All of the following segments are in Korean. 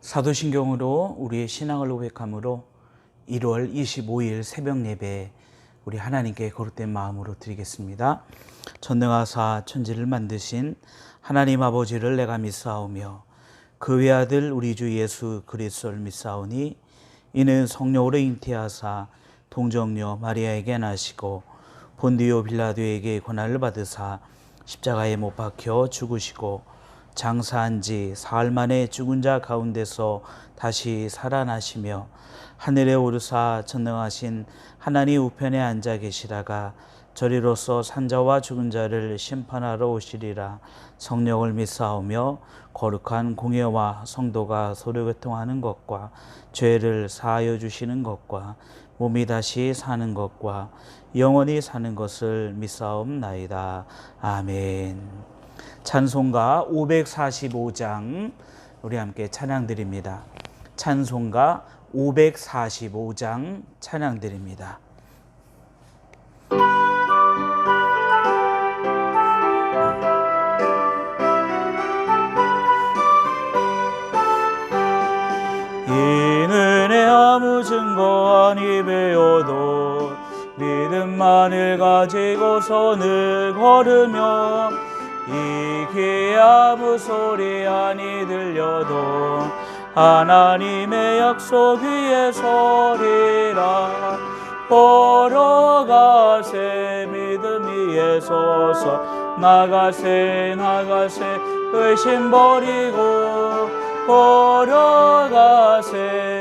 사도신경으로 우리의 신앙을 고백함으로 1월 25일 새벽 예배 우리 하나님께 거룩된 마음으로 드리겠습니다. 전능하사 천지를 만드신 하나님 아버지를 내가 믿사오며 그 외아들 우리 주 예수 그리스도를 믿사오니 이는 성령으로 잉태하사 동정녀 마리아에게 나시고 본디오 빌라도에게 고난을 받으사 십자가에 못 박혀 죽으시고 장사한 지 사흘 만에 죽은 자 가운데서 다시 살아나시며 하늘에 오르사 전능하신 하나님 우편에 앉아 계시다가 저리로서 산자와 죽은 자를 심판하러 오시리라. 성령을 믿사오며 거룩한 공예와 성도가 서로 교통하는 것과 죄를 사하여 주시는 것과 몸이 다시 사는 것과 영원히 사는 것을 믿사옵나이다. 아멘. 찬송가 545장 우리 함께 찬양드립니다. 찬송가 545장 찬양드립니다. 이는 아무 증거 아니 배워도 믿음만을 가지고서 늘 걸으며 이 귀에 아무 소리 아니 들려도 하나님의 약속 위에 서리라. 걸어가세 믿음 위에 서서 나가세 의심 버리고 걸어가세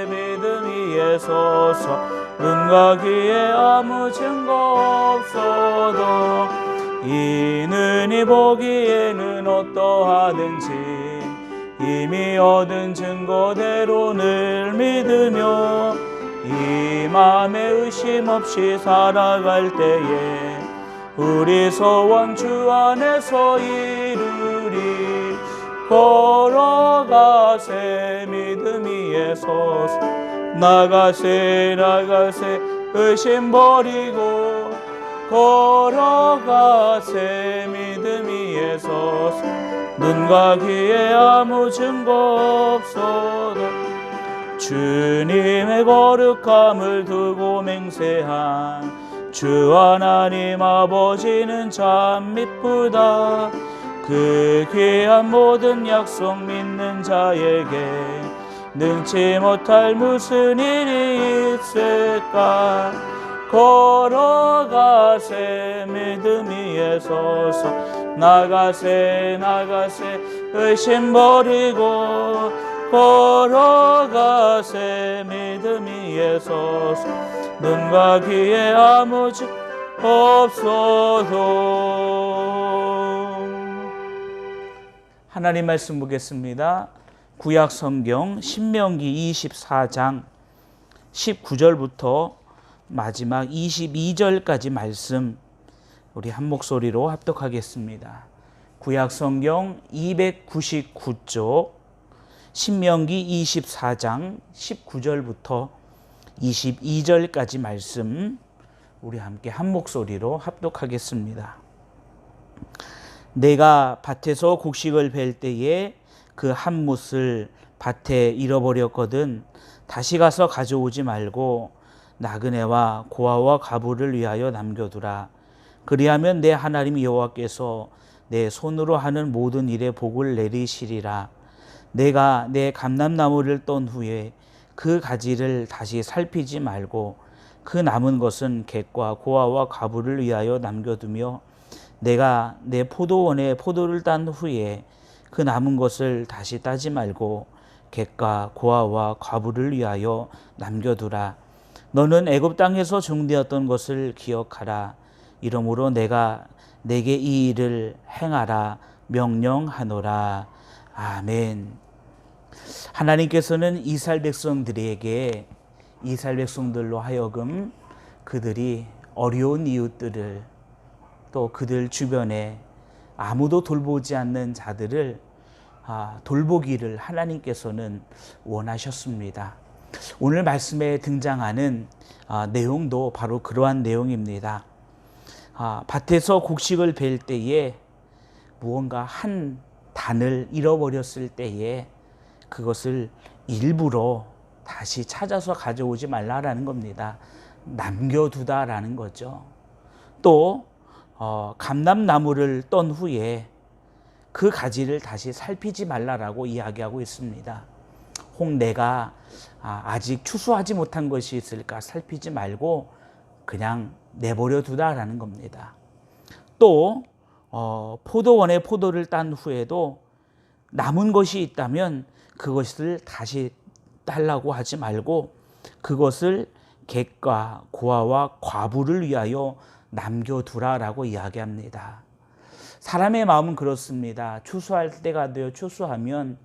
믿음 위에 서서 눈과 귀에 아무 증거 없어도 이는 이 보기에는 어떠하든지 이미 얻은 증거대로 늘 믿으며 이 마음에 의심 없이 살아갈 때에 우리 소원 주 안에서 이루리. 걸어가세 믿음 위에 서서 나가세 의심 버리고 걸어가세 믿음 위에 서서 눈과 귀에 아무 증거 없어도 주님의 거룩함을 두고 맹세한 주 하나님 아버지는 참 미쁘다. 그 귀한 모든 약속 믿는 자에게 능치 못할 무슨 일이 있을까. 걸어가세 믿음 위에 서서 나가세 의심 버리고 걸어가세 믿음 위에 서서 눈과 귀에 아무 증거 없어도. 하나님 말씀 보겠습니다. 구약 성경 신명기 24장 19절부터 마지막 22절까지 말씀 우리 한 목소리로 합독하겠습니다. 구약 성경 299쪽 신명기 24장 19절부터 22절까지 말씀 우리 함께 한 목소리로 합독하겠습니다. 내가 밭에서 곡식을 벨 때에 그 한 뭇을 밭에 잃어버렸거든 다시 가서 가져오지 말고 나그네와 고아와 과부를 위하여 남겨두라. 그리하면 내 하나님 여호와께서 내 손으로 하는 모든 일에 복을 내리시리라. 내가 내 감람나무를 떤 후에 그 가지를 다시 살피지 말고 그 남은 것은 객과 고아와 과부를 위하여 남겨두며 내가 내 포도원에 포도를 딴 후에 그 남은 것을 다시 따지 말고 객과 고아와 과부를 위하여 남겨두라. 너는 애굽 땅에서 종되었던 것을 기억하라. 이러므로 내가 내게 이 일을 행하라 명령하노라. 아멘. 하나님께서는 이스라엘 백성들로 하여금 그들이 어려운 이웃들을 또 그들 주변에 아무도 돌보지 않는 자들을 돌보기를 하나님께서는 원하셨습니다. 오늘 말씀에 등장하는 내용도 바로 그러한 내용입니다. 밭에서 곡식을 벨 때에 무언가 한 단을 잃어버렸을 때에 그것을 일부러 다시 찾아서 가져오지 말라라는 겁니다. 남겨두다라는 거죠. 또 감람나무를 떤 후에 그 가지를 다시 살피지 말라라고 이야기하고 있습니다. 혹 내가 아직 추수하지 못한 것이 있을까 살피지 말고 그냥 내버려 두다라는 겁니다. 또 포도원에 포도를 딴 후에도 남은 것이 있다면 그것을 다시 달라고 하지 말고 그것을 객과 고아와 과부를 위하여 남겨두라라고 이야기합니다. 사람의 마음은 그렇습니다. 추수할 때가 되어 추수하면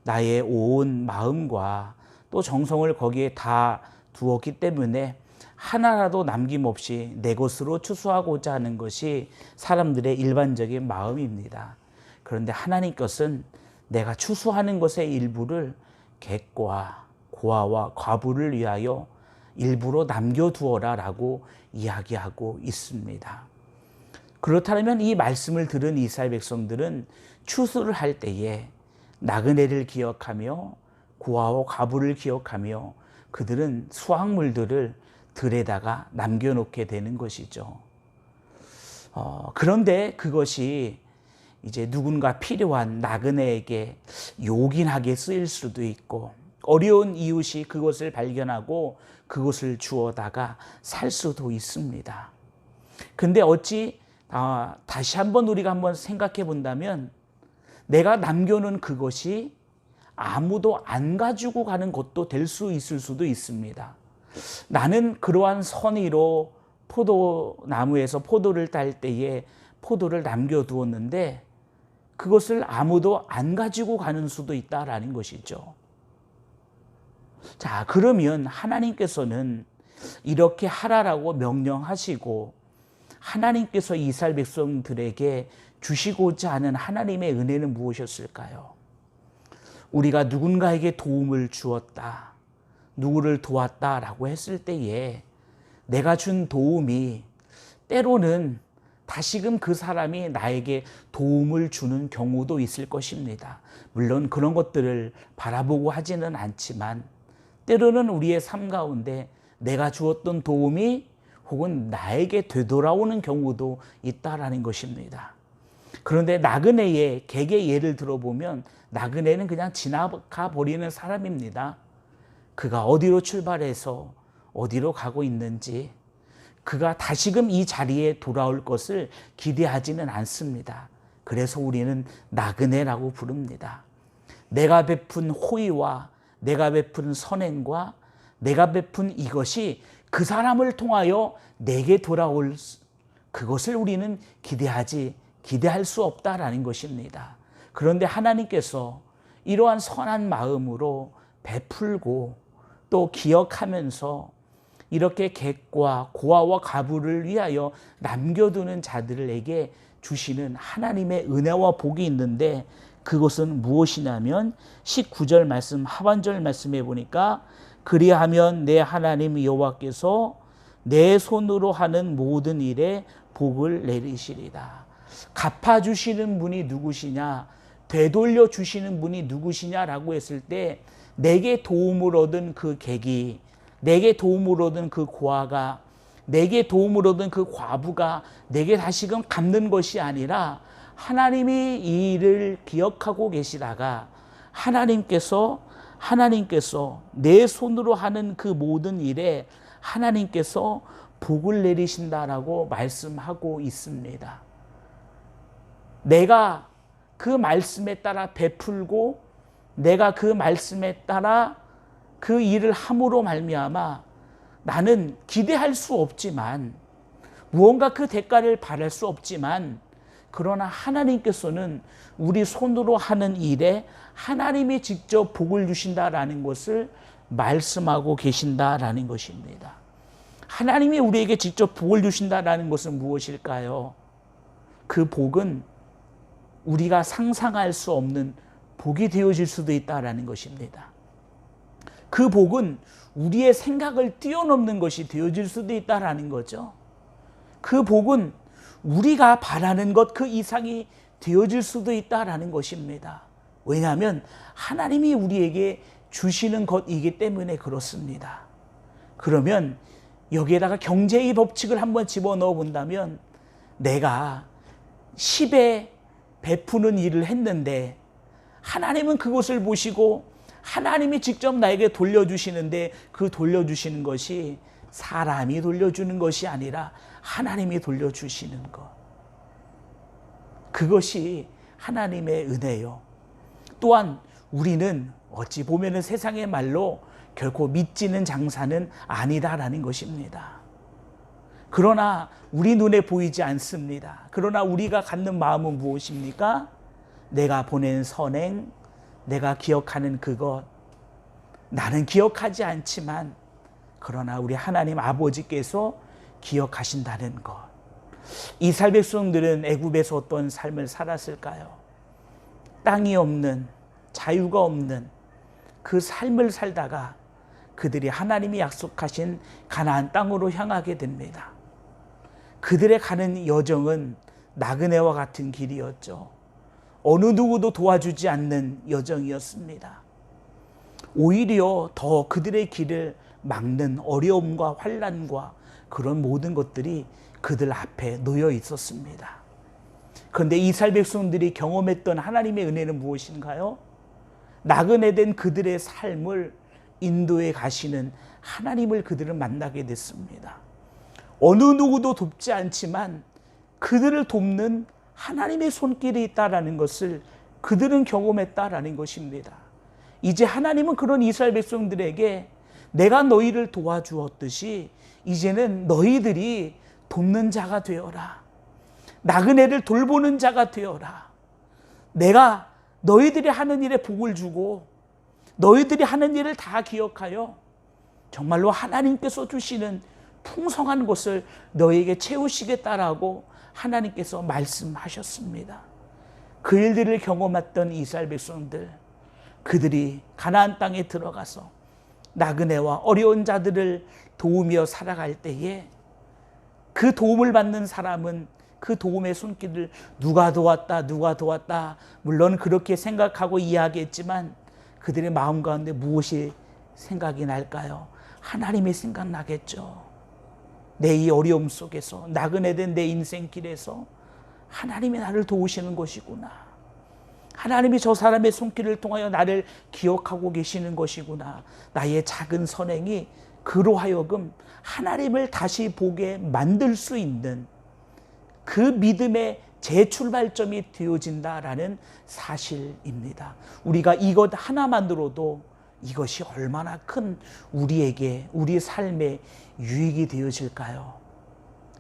나의 온 마음과 또 정성을 거기에 다 두었기 때문에 하나라도 남김없이 내 것으로 추수하고자 하는 것이 사람들의 일반적인 마음입니다. 그런데 하나님 것은 내가 추수하는 것의 일부를 객과 고아와 과부를 위하여 일부러 남겨두어라 라고 이야기하고 있습니다. 그렇다면 이 말씀을 들은 이스라엘 백성들은 추수를 할 때에 나그네를 기억하며 고아와 과부를 기억하며 그들은 수확물들을 들에다가 남겨놓게 되는 것이죠. 그런데 그것이 이제 누군가 필요한 나그네에게 요긴하게 쓰일 수도 있고 어려운 이웃이 그것을 발견하고 그것을 주어다가 살 수도 있습니다. 근데 어찌 다시 한번 우리가 한번 생각해 본다면 내가 남겨놓은 그것이 아무도 안 가지고 가는 것도 될 수 있을 수도 있습니다. 나는 그러한 선의로 포도나무에서 포도를 딸 때에 포도를 남겨두었는데 그것을 아무도 안 가지고 가는 수도 있다라는 것이죠. 자, 그러면 하나님께서는 이렇게 하라라고 명령하시고 하나님께서 이스라엘 백성들에게 주시고자 하는 하나님의 은혜는 무엇이었을까요? 우리가 누군가에게 도움을 주었다, 누구를 도왔다라고 했을 때에 내가 준 도움이 때로는 다시금 그 사람이 나에게 도움을 주는 경우도 있을 것입니다. 물론 그런 것들을 바라보고 하지는 않지만 때로는 우리의 삶 가운데 내가 주었던 도움이 혹은 나에게 되돌아오는 경우도 있다라는 것입니다. 그런데 나그네의 객의 예를 들어보면 나그네는 그냥 지나가 버리는 사람입니다. 그가 어디로 출발해서 어디로 가고 있는지 그가 다시금 이 자리에 돌아올 것을 기대하지는 않습니다. 그래서 우리는 나그네라고 부릅니다. 내가 베푼 호의와 내가 베푼 선행과 내가 베푼 이것이 그 사람을 통하여 내게 돌아올 그것을 우리는 기대할 수 없다라는 것입니다. 그런데 하나님께서 이러한 선한 마음으로 베풀고 또 기억하면서 이렇게 객과 고아와 과부를 위하여 남겨두는 자들에게 주시는 하나님의 은혜와 복이 있는데 그것은 무엇이냐면 19절 말씀 하반절 말씀에 보니까 그리하면 내 하나님 여호와께서 내 손으로 하는 모든 일에 복을 내리시리다. 갚아주시는 분이 누구시냐, 되돌려 주시는 분이 누구시냐라고 했을 때 내게 도움을 얻은 그 객이, 내게 도움을 얻은 그 고아가, 내게 도움을 얻은 그 과부가 내게 다시금 갚는 것이 아니라 하나님이 이 일을 기억하고 계시다가 하나님께서 내 손으로 하는 그 모든 일에 하나님께서 복을 내리신다라고 말씀하고 있습니다. 내가 그 말씀에 따라 베풀고 내가 그 말씀에 따라 그 일을 함으로 말미암아 나는 기대할 수 없지만 무언가 그 대가를 바랄 수 없지만 그러나 하나님께서는 우리 손으로 하는 일에 하나님이 직접 복을 주신다라는 것을 말씀하고 계신다라는 것입니다. 하나님이 우리에게 직접 복을 주신다라는 것은 무엇일까요? 그 복은 우리가 상상할 수 없는 복이 되어질 수도 있다라는 것입니다. 그 복은 우리의 생각을 뛰어넘는 것이 되어질 수도 있다라는 거죠. 그 복은 우리가 바라는 것 그 이상이 되어질 수도 있다라는 것입니다. 왜냐하면 하나님이 우리에게 주시는 것이기 때문에 그렇습니다. 그러면 여기에다가 경제의 법칙을 한번 집어넣어 본다면 내가 10에 베푸는 일을 했는데 하나님은 그것을 보시고 하나님이 직접 나에게 돌려주시는데 그 돌려주시는 것이 사람이 돌려주는 것이 아니라 하나님이 돌려주시는 것. 그것이 하나님의 은혜요. 또한 우리는 어찌 보면 세상의 말로 결코 믿지는 장사는 아니다라는 것입니다. 그러나 우리 눈에 보이지 않습니다. 그러나 우리가 갖는 마음은 무엇입니까? 내가 보낸 선행, 내가 기억하는 그것, 나는 기억하지 않지만 그러나 우리 하나님 아버지께서 기억하신다는 것. 이스라엘 백성들은 애굽에서 어떤 삶을 살았을까요? 땅이 없는, 자유가 없는 그 삶을 살다가 그들이 하나님이 약속하신 가나안 땅으로 향하게 됩니다. 그들의 가는 여정은 나그네와 같은 길이었죠. 어느 누구도 도와주지 않는 여정이었습니다. 오히려 더 그들의 길을 막는 어려움과 환난과 그런 모든 것들이 그들 앞에 놓여 있었습니다. 그런데 이스라엘 백성들이 경험했던 하나님의 은혜는 무엇인가요? 나그네된 그들의 삶을 인도해 가시는 하나님을 그들은 만나게 됐습니다. 어느 누구도 돕지 않지만 그들을 돕는 하나님의 손길이 있다라는 것을 그들은 경험했다라는 것입니다. 이제 하나님은 그런 이스라엘 백성들에게 내가 너희를 도와주었듯이 이제는 너희들이 돕는 자가 되어라. 나그네를 돌보는 자가 되어라. 내가 너희들이 하는 일에 복을 주고 너희들이 하는 일을 다 기억하여 정말로 하나님께서 주시는 풍성한 것을 너희에게 채우시겠다라고 하나님께서 말씀하셨습니다. 그 일들을 경험했던 이스라엘 백성들, 그들이 가나안 땅에 들어가서 나그네와 어려운 자들을 도우며 살아갈 때에 그 도움을 받는 사람은 그 도움의 손길을 누가 도왔다 물론 그렇게 생각하고 이야기했지만 그들의 마음 가운데 무엇이 생각이 날까요? 하나님이 생각나겠죠. 내 이 어려움 속에서 나그네된 내 인생길에서 하나님이 나를 도우시는 것이구나. 하나님이 저 사람의 손길을 통하여 나를 기억하고 계시는 것이구나. 나의 작은 선행이 그로 하여금 하나님을 다시 보게 만들 수 있는 그 믿음의 재출발점이 되어진다라는 사실입니다. 우리가 이것 하나만으로도 이것이 얼마나 큰 우리에게 우리 삶에 유익이 되어질까요?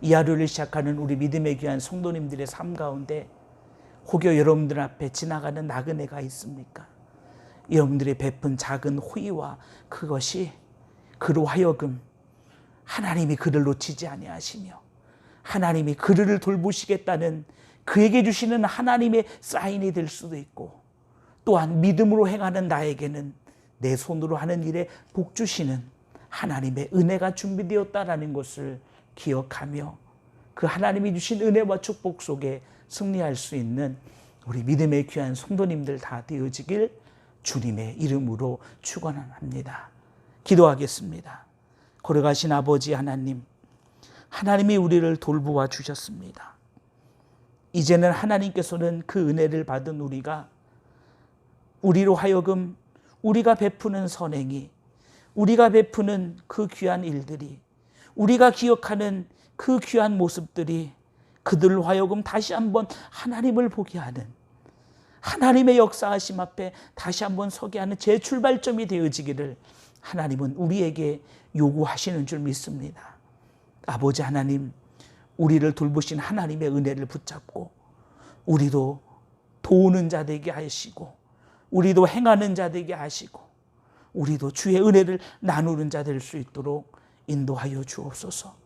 이 하루를 시작하는 우리 믿음의 귀한 성도님들의 삶 가운데 혹여 여러분들 앞에 지나가는 나그네가 있습니까? 여러분들이 베푼 작은 호의와 그것이 그로 하여금 하나님이 그를 놓치지 아니하시며 하나님이 그를 돌보시겠다는 그에게 주시는 하나님의 사인이 될 수도 있고 또한 믿음으로 행하는 나에게는 내 손으로 하는 일에 복 주시는 하나님의 은혜가 준비되었다라는 것을 기억하며 그 하나님이 주신 은혜와 축복 속에 승리할 수 있는 우리 믿음의 귀한 성도님들 다 되어지길 주님의 이름으로 축원합니다. 기도하겠습니다. 걸어가신 아버지 하나님, 하나님이 우리를 돌보아 주셨습니다. 이제는 하나님께서는 그 은혜를 받은 우리로 하여금 우리가 베푸는 선행이, 우리가 베푸는 그 귀한 일들이, 우리가 기억하는 그 귀한 모습들이 그들로 하여금 다시 한번 하나님을 보게 하는, 하나님의 역사하심 앞에 다시 한번 서게 하는 재출발점이 되어지기를 하나님은 우리에게 요구하시는 줄 믿습니다. 아버지 하나님, 우리를 돌보신 하나님의 은혜를 붙잡고 우리도 도우는 자 되게 하시고 우리도 행하는 자 되게 하시고 우리도 주의 은혜를 나누는 자 될 수 있도록 인도하여 주옵소서.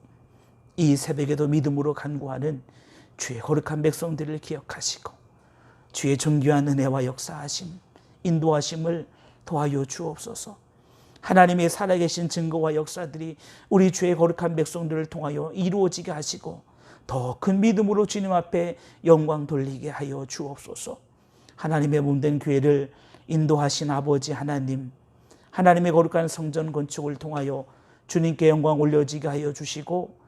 이 새벽에도 믿음으로 간구하는 주의 거룩한 백성들을 기억하시고 주의 존귀한 은혜와 역사하심, 인도하심을 도와여 주옵소서. 하나님의 살아계신 증거와 역사들이 우리 주의 거룩한 백성들을 통하여 이루어지게 하시고 더 큰 믿음으로 주님 앞에 영광 돌리게 하여 주옵소서. 하나님의 몸된 교회를 인도하신 아버지 하나님, 하나님의 거룩한 성전 건축을 통하여 주님께 영광 올려지게 하여 주시고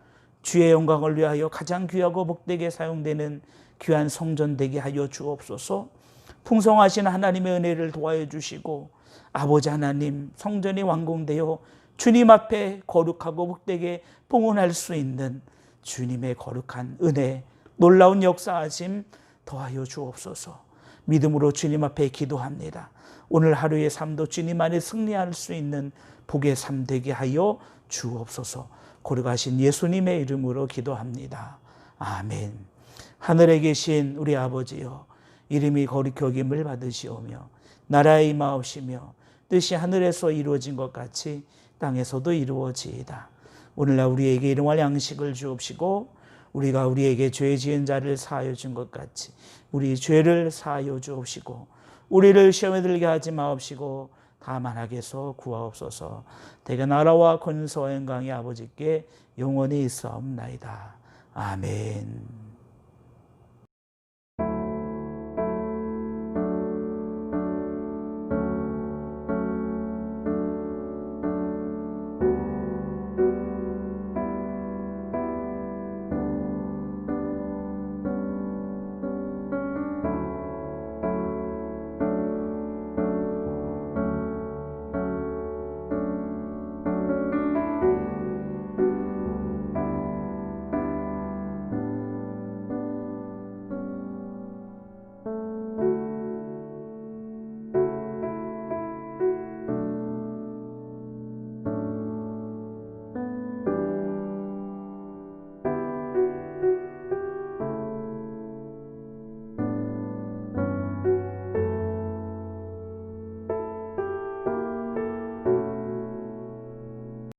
주의 영광을 위하여 가장 귀하고 복되게 사용되는 귀한 성전 되게 하여 주옵소서. 풍성하신 하나님의 은혜를 도와여 주시고 아버지 하나님, 성전이 완공되어 주님 앞에 거룩하고 복되게 봉헌할 수 있는 주님의 거룩한 은혜, 놀라운 역사하심 더하여 주옵소서. 믿음으로 주님 앞에 기도합니다. 오늘 하루의 삶도 주님 안에 승리할 수 있는 복의 삶 되게 하여 주옵소서. 거룩하신 예수님의 이름으로 기도합니다. 아멘. 하늘에 계신 우리 아버지여, 이름이 거룩히 여김을 받으시오며 나라의 임하옵시며 뜻이 하늘에서 이루어진 것 같이 땅에서도 이루어지이다. 오늘날 우리에게 일용할 양식을 주옵시고 우리가 우리에게 죄 지은 자를 사하여 준 것 같이 우리 죄를 사하여 주옵시고 우리를 시험에 들게 하지 마옵시고 다만 악에서 구하옵소서. 대개 나라와 권세와 영광이 아버지께 영원히 있사옵나이다. 아멘.